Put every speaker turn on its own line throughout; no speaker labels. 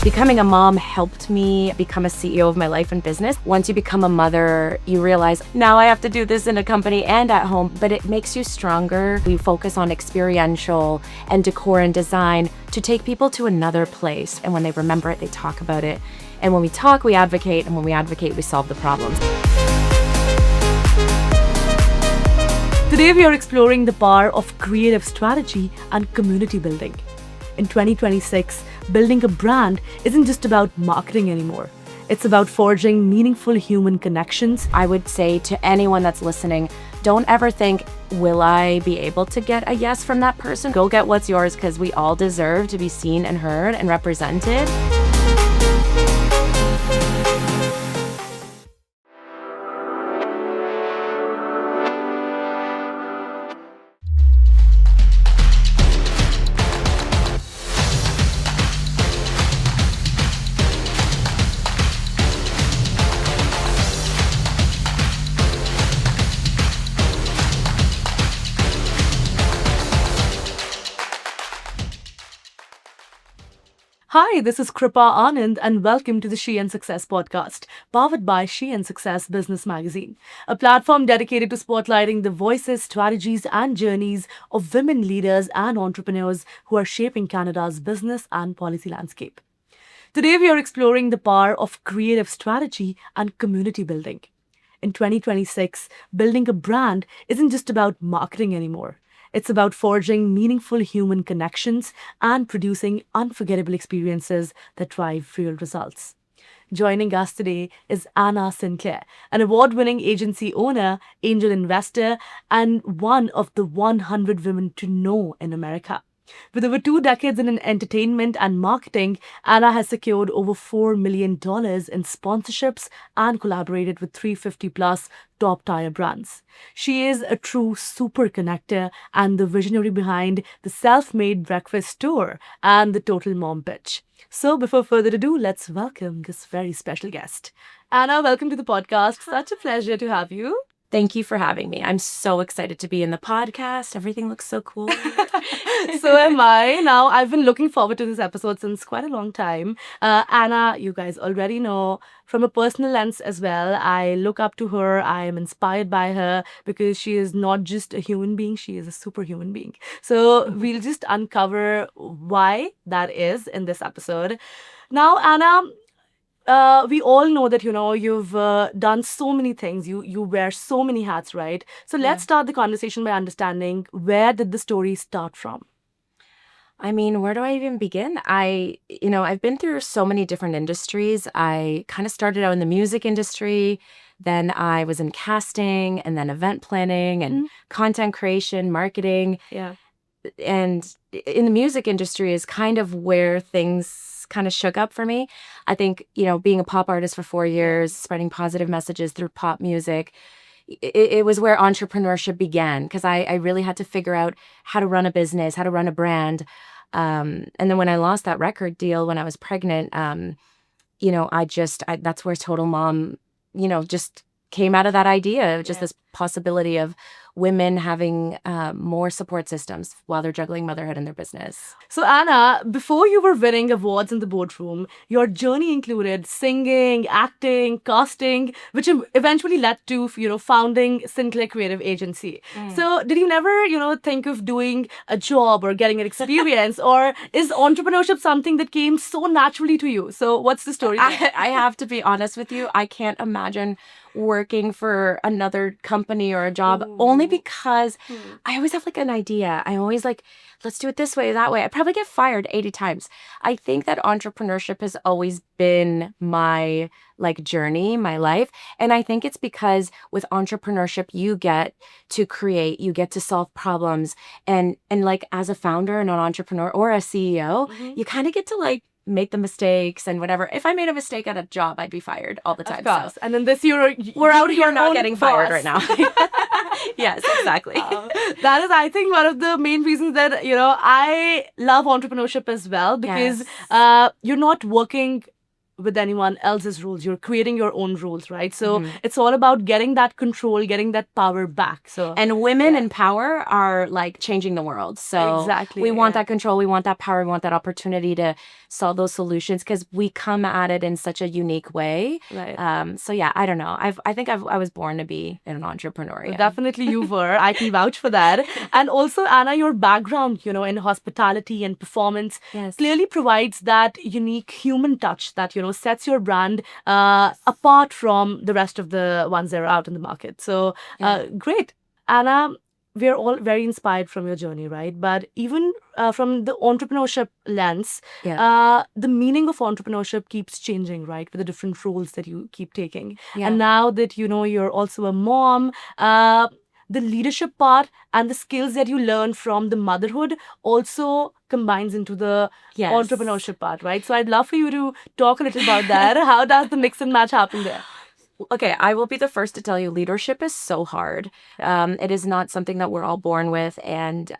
Becoming a mom helped me become a CEO of my life and business. Once you become a mother, you realize, now I have to do this in a company and at home, but it makes you stronger. We focus on experiential and decor and design to take people to another place. And when they remember it, they talk about it. And when we talk, we advocate. And when we advocate, we solve the problems.
Today, we are exploring the power of creative strategy and community building. In 2026, building a brand isn't just about marketing anymore. It's about forging meaningful human connections.
I would say to anyone that's listening, don't ever think, will I be able to get a yes from that person? Go get what's yours, because we all deserve to be seen and heard and represented.
Hi, this is Kripa Anand and welcome to the She and Success podcast, powered by She and Success Business Magazine, a platform dedicated to spotlighting the voices, strategies, and journeys of women leaders and entrepreneurs who are shaping Canada's business and policy landscape. Today, we are exploring the power of creative strategy and community building. In 2026, building a brand isn't just about marketing anymore. It's about forging meaningful human connections and producing unforgettable experiences that drive real results. Joining us today is Anna Sinclair, an award-winning agency owner, angel investor, and one of the 100 women to know in America. With over 2 decades in entertainment and marketing, Anna has secured over $4 million in sponsorships and collaborated with 350 plus top-tier brands. She is a true super connector and the visionary behind the Self-Made Breakfast Tour and the Total Mom Pitch. So before further ado, let's welcome this very special guest. Anna, welcome to the podcast. Such a pleasure to have you.
Thank you for having me. I'm so excited to be in the podcast. Everything looks so cool.
So am I. Now, I've been looking forward to this episode since quite a long time. Anna, you guys already know, from a personal lens as well, I look up to her. I am inspired by her because she is not just a human being, she is a superhuman being. So we'll just uncover why that is in this episode. Now, Anna, we all know that, you've done so many things. You wear so many hats, right? So let's start the conversation by understanding, where did the story start from?
I mean, where do I even begin? I've been through so many different industries. I kind of started out in the music industry. Then I was in casting and then event planning and content creation, marketing.
Yeah.
And in the music industry is kind of where things kind of shook up for me. I think, being a pop artist for 4 years, spreading positive messages through pop music, it was where entrepreneurship began, because I really had to figure out how to run a business, how to run a brand. And then when I lost that record deal when I was pregnant, that's where Total Mom, just came out of that idea, just this possibility of women having more support systems while they're juggling motherhood and their business.
So Anna, before you were winning awards in the boardroom, your journey included singing, acting, casting, which eventually led to, founding Sinclair Creative Agency. So did you never, think of doing a job or getting an experience, or is entrepreneurship something that came so naturally to you? So what's the story?
I have to be honest with you. I can't imagine working for another company or a job, only because I always have an idea. I always let's do it this way, that way. I probably get fired 80 times. I think that entrepreneurship has always been my journey, my life. And I think it's because with entrepreneurship, you get to create, you get to solve problems. And as a founder and an entrepreneur or a CEO, you kind of get to make the mistakes and whatever. If I made a mistake at a job, I'd be fired all the time.
Of course.
So.
And then this year,
we're out here not getting fired
boss.
right now. Yes, exactly.
That is, I think, one of the main reasons that, I love entrepreneurship as well, because you're not working with anyone else's rules. You're creating your own rules, right? So it's all about getting that control, getting that power back. So
and women in power are like changing the world. So
Exactly,
we want
yeah.
that control, we want that power, we want that opportunity to solve those solutions because we come at it in such a unique way.
Right.
So yeah, I don't know. I think I was born to be an entrepreneur. Yeah.
Definitely you were. I can vouch for that. And also, Anna, your background, in hospitality and performance
Yes.
clearly provides that unique human touch that, sets your brand apart from the rest of the ones that are out in the market. So, great. Anna, we're all very inspired from your journey, right? But even from the entrepreneurship lens, the meaning of entrepreneurship keeps changing, right? With the different roles that you keep taking.
Yeah.
And now that, you're also a mom, the leadership part and the skills that you learn from the motherhood also combines into the entrepreneurship part, right? So I'd love for you to talk a little about that. How does the mix and match happen there?
Okay, I will be the first to tell you leadership is so hard. It is not something that we're all born with. And,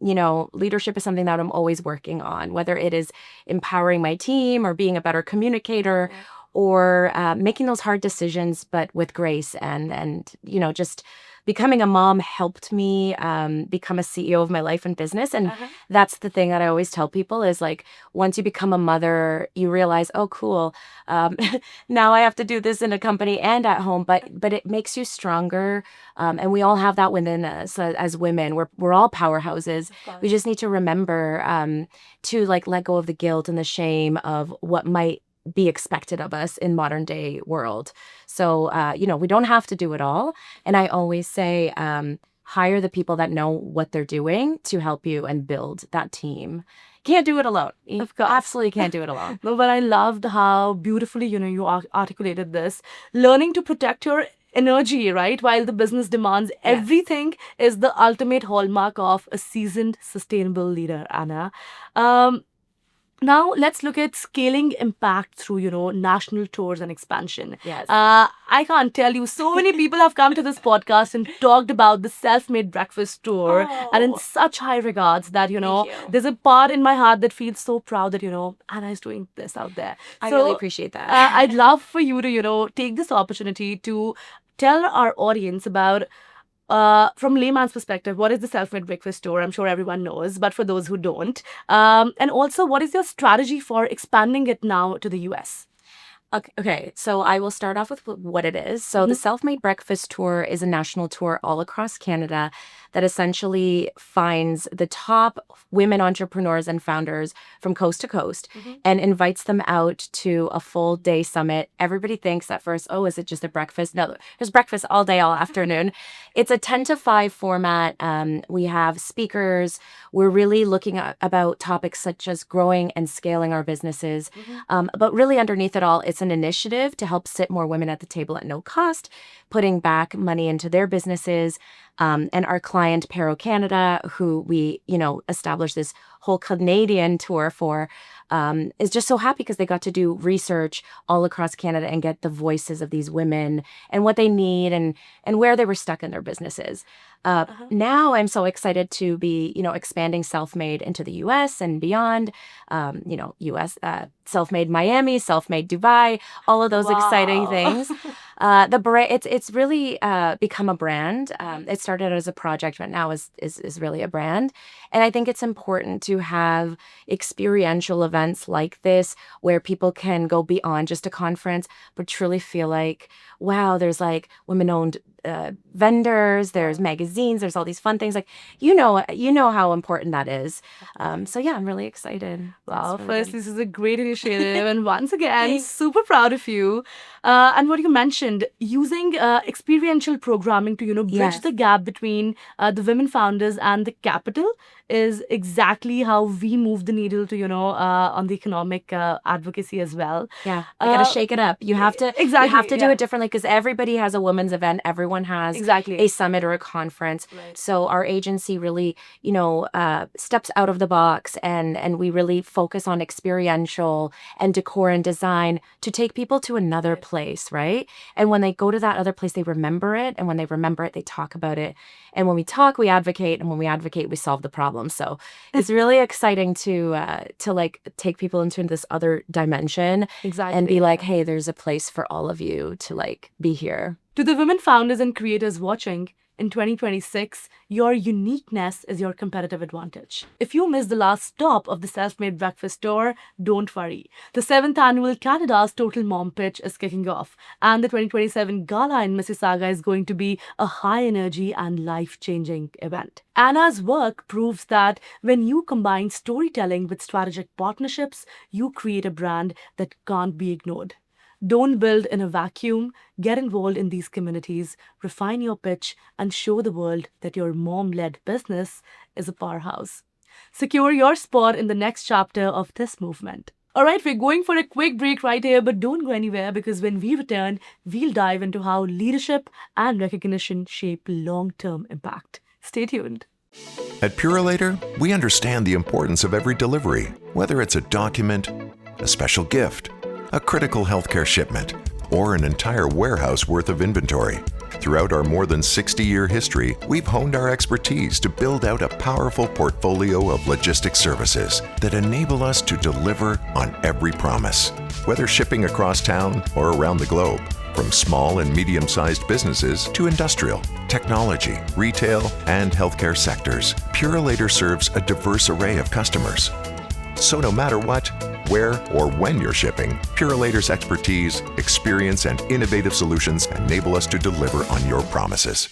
leadership is something that I'm always working on, whether it is empowering my team or being a better communicator or making those hard decisions, but with grace and just becoming a mom helped me become a CEO of my life and business. And that's the thing that I always tell people is like, once you become a mother, you realize, oh, cool. Now I have to do this in a company and at home, but it makes you stronger. And we all have that within us as women. We're all powerhouses. We just need to remember to like let go of the guilt and the shame of what might be expected of us in modern day world. So, we don't have to do it all. And I always say, hire the people that know what they're doing to help you and build that team. Can't do it alone. You absolutely can't do it alone.
No, but I loved how beautifully, you articulated this. Learning to protect your energy, right? While the business demands everything is the ultimate hallmark of a seasoned, sustainable leader, Anna. Now, let's look at scaling impact through, national tours and expansion.
Yes.
I can't tell you, so many people have come to this podcast and talked about the self-made breakfast tour and in such high regards that, there's a part in my heart that feels so proud that, Anna is doing this out there.
I really appreciate that.
I'd love for you to, take this opportunity to tell our audience about from layman's perspective, what is the self-made breakfast tour? I'm sure everyone knows, but for those who don't. And also, what is your strategy for expanding it now to the US?
Okay, so I will start off with what it is. So the Self-Made Breakfast Tour is a national tour all across Canada that essentially finds the top women entrepreneurs and founders from coast to coast and invites them out to a full day summit. Everybody thinks at first, oh, is it just a breakfast? No, there's breakfast all day, all afternoon. It's a 10 to 5 format. We have speakers. We're really looking at about topics such as growing and scaling our businesses. But really underneath it all, it's an initiative to help sit more women at the table at no cost, putting back money into their businesses. And our client, Pero Canada, who we, established this whole Canadian tour for, is just so happy because they got to do research all across Canada and get the voices of these women and what they need and where they were stuck in their businesses. Now I'm so excited to be, expanding Self-Made into the US and beyond, US, Self-Made Miami, Self-Made Dubai, all of those exciting things. It's really become a brand. It started as a project, but now is really a brand. And I think it's important to have experiential events like this where people can go beyond just a conference, but truly feel like, wow, there's like women-owned vendors, there's magazines, there's all these fun things. Like, you know how important that is. So yeah, I'm really excited.
Wow, firstly, this is a great initiative. And once again, super proud of you. And what you mentioned, using experiential programming to, bridge the gap between the women founders and the capital is exactly how we move the needle to, on the economic advocacy as well.
Yeah, you got to shake it up. You have to
Exactly,
you have to do it differently because everybody has a women's event. Everyone everyone has
Exactly.
a summit or a conference.
Right.
So our agency really, steps out of the box, and we really focus on experiential and decor and design to take people to another place, right? And when they go to that other place, they remember it. And when they remember it, they talk about it. And when we talk, we advocate. And when we advocate, we solve the problem. So it's really exciting to like take people into this other dimension and be like, hey, there's a place for all of you to like be here.
To the women founders and creators watching, in 2026, your uniqueness is your competitive advantage. If you missed the last stop of the Self-Made Breakfast Tour, don't worry. The 7th annual Canada's Total Mom Pitch is kicking off, and the 2027 Gala in Mississauga is going to be a high-energy and life-changing event. Anna's work proves that when you combine storytelling with strategic partnerships, you create a brand that can't be ignored. Don't build in a vacuum. Get involved in these communities, refine your pitch, and show the world that your mom-led business is a powerhouse. Secure your spot in the next chapter of this movement. All right, we're going for a quick break right here, but don't go anywhere because when we return, we'll dive into how leadership and recognition shape long-term impact. Stay tuned.
At Purolator, we understand the importance of every delivery, whether it's a document, a special gift, a critical healthcare shipment, or an entire warehouse worth of inventory. Throughout our more than 60-year history, we've honed our expertise to build out a powerful portfolio of logistics services that enable us to deliver on every promise. Whether shipping across town or around the globe, from small and medium-sized businesses to industrial, technology, retail, and healthcare sectors, Purolator serves a diverse array of customers. So no matter what, where, or when you're shipping, Purolator's expertise, experience, and innovative solutions enable us to deliver on your promises.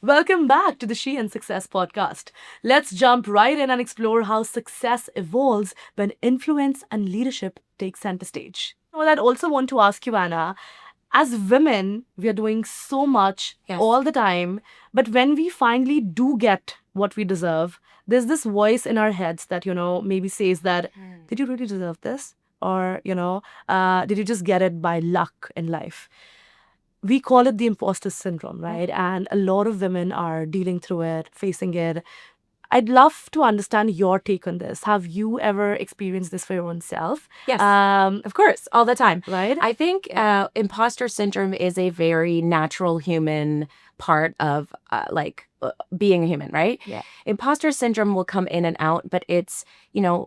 Welcome back to the She and Success podcast. Let's jump right in and explore how success evolves when influence and leadership take center stage. Well, I'd also want to ask you, Anna, as women, we are doing so much all the time, but when we finally do get what we deserve, there's this voice in our heads that, maybe says that, did you really deserve this? Or, did you just get it by luck in life? We call it the imposter syndrome, right? And a lot of women are dealing through it, facing it. I'd love to understand your take on this. Have you ever experienced this for your own self?
Yes, of course, all the time.
Right?
I think imposter syndrome is a very natural human part of being a human, right?
Yeah.
Imposter syndrome will come in and out, but it's,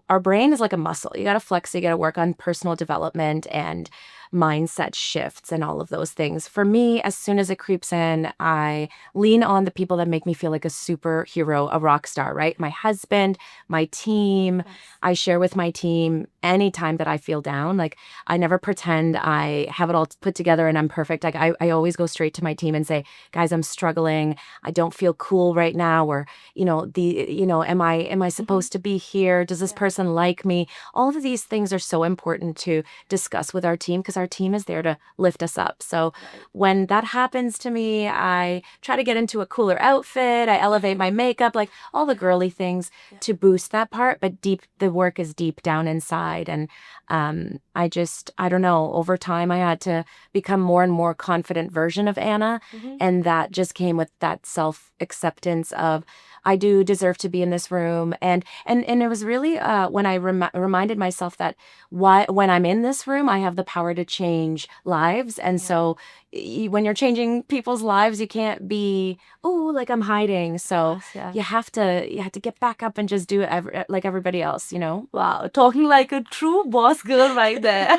our brain is like a muscle. You got to flex it, you got to work on personal development and mindset shifts and all of those things. For me, as soon as it creeps in, I lean on the people that make me feel like a superhero, a rock star, right? My husband, my team. Yes. I share with my team anytime that I feel down. Like, I never pretend I have it all put together and I'm perfect. Like, I always go straight to my team and say, guys, I'm struggling. I don't feel cool right now. Or, am I supposed to be here? Does this person like me? All of these things are so important to discuss with our team because our team is there to lift us up. So when that happens to me, I try to get into a cooler outfit. I elevate my makeup, like all the girly things to boost that part. But the work is deep down inside. And I don't know, over time, I had to become more and more confident version of Anna. And that just came with that self-acceptance of, I do deserve to be in this room. And it was really when I reminded myself that when I'm in this room, I have the power to change lives. And so when you're changing people's lives, you can't be, like I'm hiding. So you have to get back up and just do it like everybody else,
Wow, talking like a true boss girl right there.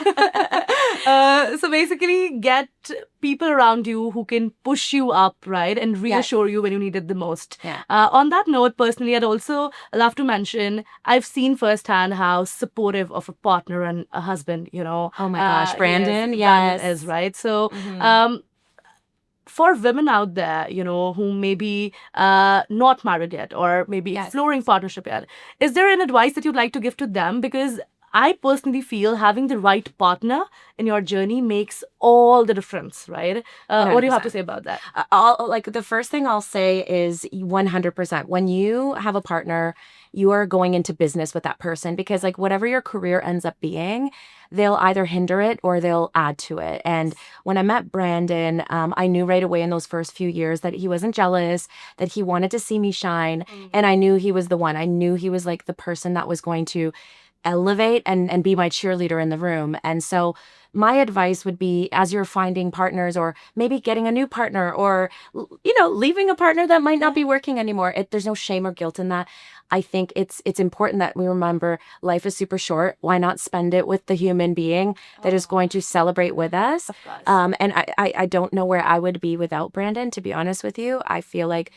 So basically, get people around you who can push you up, right? And reassure you when you need it the most.
Yeah.
On that note, personally, I'd also love to mention, I've seen firsthand how supportive of a partner and a husband,
Oh my gosh, Brandon,
Brandon is, right? So, for women out there, who may be not married yet or maybe exploring partnership yet, is there an advice that you'd like to give to them? Because I personally feel having the right partner in your journey makes all the difference, right? What do you have to
100%.
say about that?
The first thing I'll say is 100%. When you have a partner, you are going into business with that person because like whatever your career ends up being, they'll either hinder it or they'll add to it. And when I met Brandon, I knew right away in those first few years that he wasn't jealous, that he wanted to see me shine. And I knew he was the one. I knew he was like the person that was going to elevate and be my cheerleader in the room. And so my advice would be, as you're finding partners or maybe getting a new partner or, leaving a partner that might not be working anymore, there's no shame or guilt in that. I think it's important that we remember life is super short. Why not spend it with the human being that is going to celebrate with us?
Of course.
And I don't know where I would be without Brandon, to be honest with you. I feel like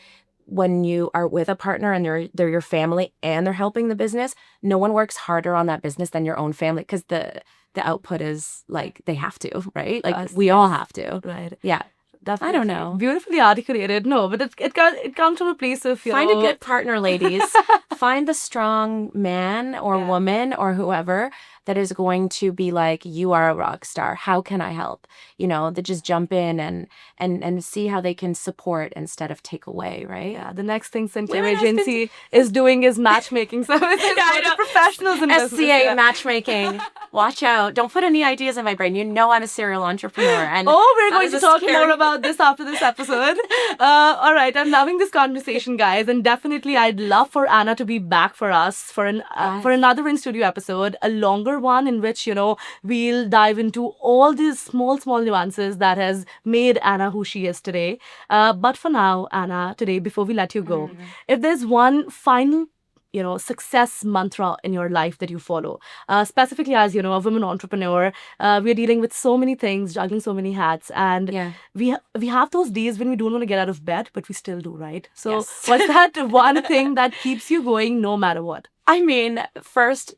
when you are with a partner and they're your family and they're helping the business, no one works harder on that business than your own family because the output is like they have to, right? Like
Us,
we all have to.
Right.
Yeah.
Definitely.
I don't know.
Beautifully articulated. No, but it comes from a place of,
Find a good partner, ladies. Find the strong man or woman or whoever that is going to be like, you are a rock star. How can I help? That just jump in and see how they can support instead of take away, right?
Yeah, the next thing Sinclair
Women
Agency is doing is matchmaking services
I
for
know.
professionals in business.
SCA matchmaking. Watch out. Don't put any ideas in my brain. I'm a serial entrepreneur. And
we're going
is
to
a
talk
scary-
more about this after this episode. All right, I'm loving this conversation, guys, and definitely I'd love for Anna to be back for us for another in studio episode, a longer one in which we'll dive into all these small nuances that has made Anna who she is today. But for now, Anna, today before we let you go, if there's one final success mantra in your life that you follow, specifically as a woman entrepreneur, we're dealing with so many things, juggling so many hats, and we have those days when we don't want to get out of bed, but we still do, right? So what's that one thing that keeps you going no matter what?
I mean, first,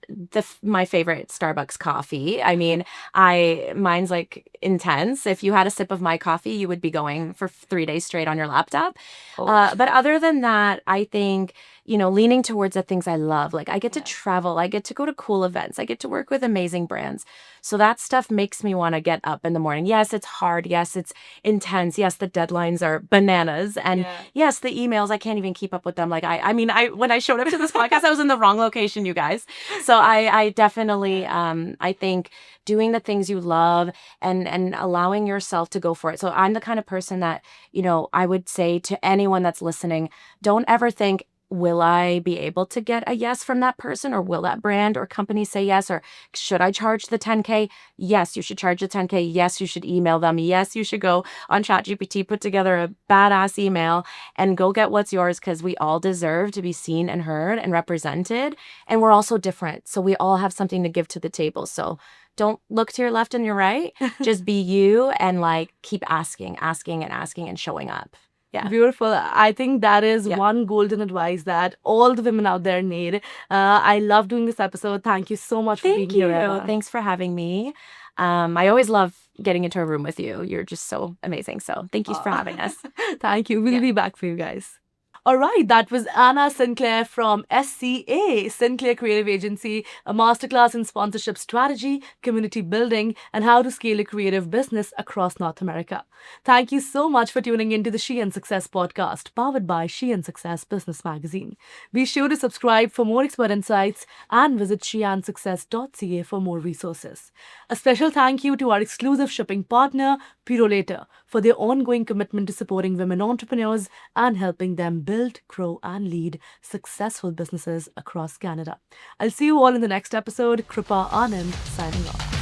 my favorite Starbucks coffee. I mean, mine's like intense. If you had a sip of my coffee, you would be going for 3 days straight on your laptop. But other than that, I think, leaning towards the things I love. Like I get to travel, I get to go to cool events, I get to work with amazing brands. So that stuff makes me want to get up in the morning. Yes, it's hard. Yes, it's intense. Yes, the deadlines are bananas. And yes, the emails, I can't even keep up with them. Like when I showed up to this podcast, I was in the wrong location, you guys. So I definitely, I think doing the things you love and allowing yourself to go for it. So I'm the kind of person that, I would say to anyone that's listening, don't ever think, will I be able to get a yes from that person, or will that brand or company say yes, or should I charge the 10K? Yes, you should charge the 10K. Yes, you should email them. Yes, you should go on ChatGPT, put together a badass email and go get what's yours, because we all deserve to be seen and heard and represented. And we're all so different. So we all have something to give to the table. So don't look to your left and your right. Just be you and keep asking and showing up. Yeah.
Beautiful. I think that is one golden advice that all the women out there need. I love doing this episode. Thank you so much for being here, Anna.
Thanks for having me. I always love getting into a room with you. You're just so amazing. So thank you for having us.
Thank you. We'll be back for you guys. All right, that was Anna Sinclair from SCA, Sinclair Creative Agency, a masterclass in sponsorship strategy, community building, and how to scale a creative business across North America. Thank you so much for tuning into the She and Success podcast, powered by She and Success Business Magazine. Be sure to subscribe for more expert insights and visit sheandsuccess.ca for more resources. A special thank you to our exclusive shipping partner, Purolator, for their ongoing commitment to supporting women entrepreneurs and helping them build, grow, and lead successful businesses across Canada. I'll see you all in the next episode. Kripa Anand signing off.